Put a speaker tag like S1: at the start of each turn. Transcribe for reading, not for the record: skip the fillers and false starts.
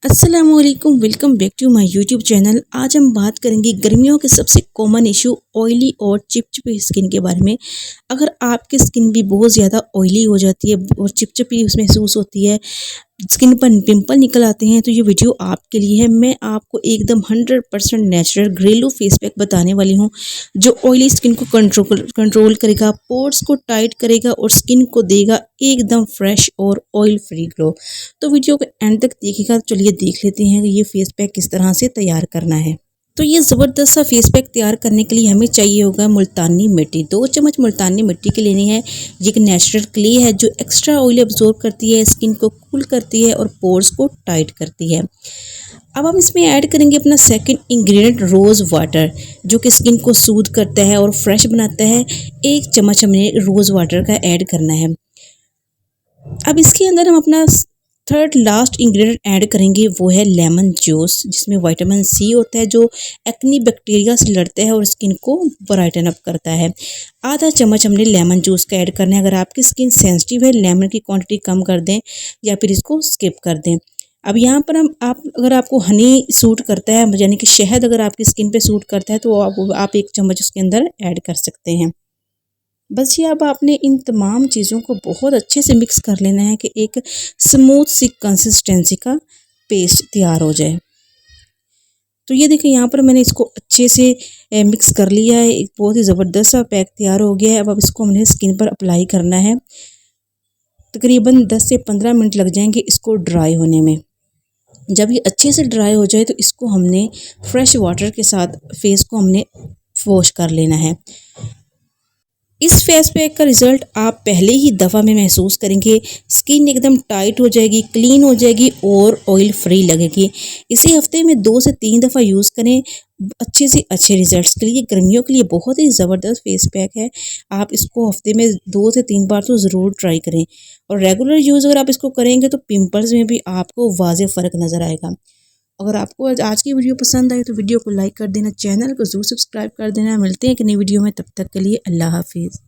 S1: अस्सलामुअलैकुम, welcome back to my YouTube channel. आज हम बात करेंगे गर्मियों के सबसे कॉमन इशू ऑयली और चिपचिपी स्किन के बारे में। अगर आपकी स्किन भी बहुत ज़्यादा ऑयली हो जाती है और चिपचिपी उसमें महसूस होती है, स्किन पर पिंपल निकल आते हैं, तो ये वीडियो आपके लिए है। मैं आपको एकदम 100% नेचुरल घरेलू फेस पैक बताने वाली हूँ जो ऑयली स्किन को कंट्रोल करेगा, पोर्स को टाइट करेगा और स्किन को देगा एकदम फ्रेश और ऑयल फ्री ग्लो। तो वीडियो को एंड तक देखिएगा। चलिए देख लेते हैं कि ये फेस पैक किस तरह से तैयार करना है। तो ये ज़बरदस्त सा फेस पैक तैयार करने के लिए हमें चाहिए होगा मुल्तानी मिट्टी। 2 चम्मच मुल्तानी मिट्टी की लेनी है। ये एक नेचुरल क्ले है जो एक्स्ट्रा ऑयल एब्जॉर्ब करती है, स्किन को कूल करती है और पोर्स को टाइट करती है। अब हम इसमें ऐड करेंगे अपना सेकंड इंग्रेडिएंट रोज़ वाटर, जो कि स्किन को सूद करता है और फ्रेश बनाता है। 1 चम्मच हमें रोज़ वाटर का ऐड करना है। अब इसके अंदर हम अपना थर्ड लास्ट इंग्रेडिएंट ऐड करेंगे, वो है लेमन जूस, जिसमें विटामिन सी होता है जो एक्ने बैक्टीरिया से लड़ता है और स्किन को ब्राइटन अप करता है। आधा चम्मच हमने लेमन जूस का ऐड करना है। अगर आपकी स्किन सेंसिटिव है, लेमन की क्वांटिटी कम कर दें या फिर इसको स्किप कर दें। अब यहाँ पर अगर आपको हनी सूट करता है, यानी कि शहद अगर आपकी स्किन पे सूट करता है, तो आप 1 चम्मच उसके अंदर ऐड कर सकते हैं। बस ये अब आपने इन तमाम चीज़ों को बहुत अच्छे से मिक्स कर लेना है कि एक स्मूथ सी कंसिस्टेंसी का पेस्ट तैयार हो जाए। तो ये देखिए यहाँ पर मैंने इसको अच्छे से मिक्स कर लिया है। एक बहुत ही ज़बरदस्त सा पैक तैयार हो गया है। अब इसको हमने स्किन पर अप्लाई करना है। तकरीबन 10 से 15 मिनट लग जाएंगे इसको ड्राई होने में। जब ये अच्छे से ड्राई हो जाए तो इसको हमने फ्रेश वाटर के साथ फेस को हमने वॉश कर लेना है। इस फेस पैक का रिज़ल्ट आप पहले ही दफ़ा में महसूस करेंगे। स्किन एकदम टाइट हो जाएगी, क्लीन हो जाएगी और ऑयल फ्री लगेगी। इसे हफ्ते में 2 से 3 दफ़ा यूज़ करें अच्छे से अच्छे रिजल्ट्स के लिए। गर्मियों के लिए बहुत ही ज़बरदस्त फेस पैक है। आप इसको हफ्ते में 2 से 3 बार तो ज़रूर ट्राई करें और रेगुलर यूज़ अगर आप इसको करेंगे तो पिंपल्स में भी आपको वाज़ेह फ़र्क नज़र आएगा। अगर आपको आज की वीडियो पसंद आई तो वीडियो को लाइक कर देना, चैनल को ज़रूर सब्सक्राइब कर देना। मिलते हैं एक नई वीडियो में, तब तक के लिए अल्लाह हाफिज़।